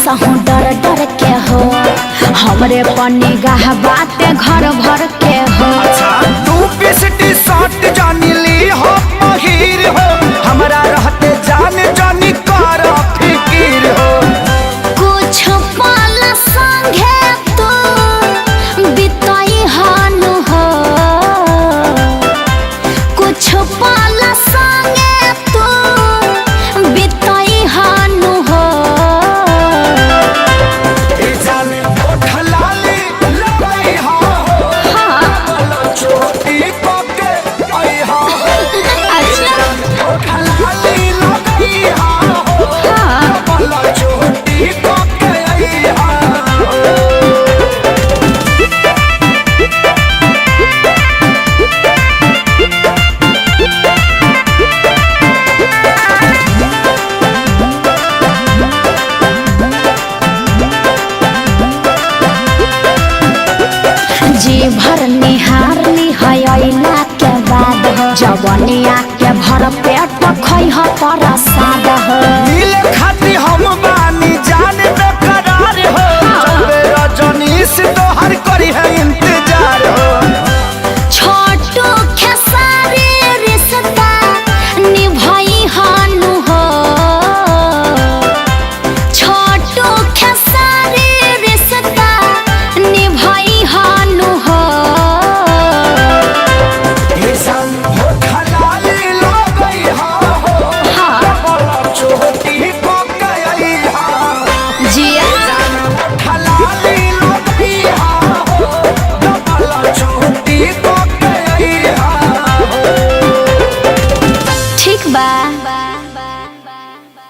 कसहूँ डर डर के हो हमरे पन्नी गाह बाते घर भर के हो। अच्छा तू पिसटी शॉट जानी ली हो महिर हो हमरा रहते जान जानी कर फिकीर हो। कुछ पल संगे तू बिताई हानु हो कुछ पल संगे तू बिताई हानु हो। ए जाने ओठ लाली लगाई हो हाँ छोटी पके आई हो। अच्छा ओठ लाली लगाई हो हाँ छोटी पके आई हो। जी भर निहार निहला के बाद हो जवनिया के भर पेट खै प्रसाद हो।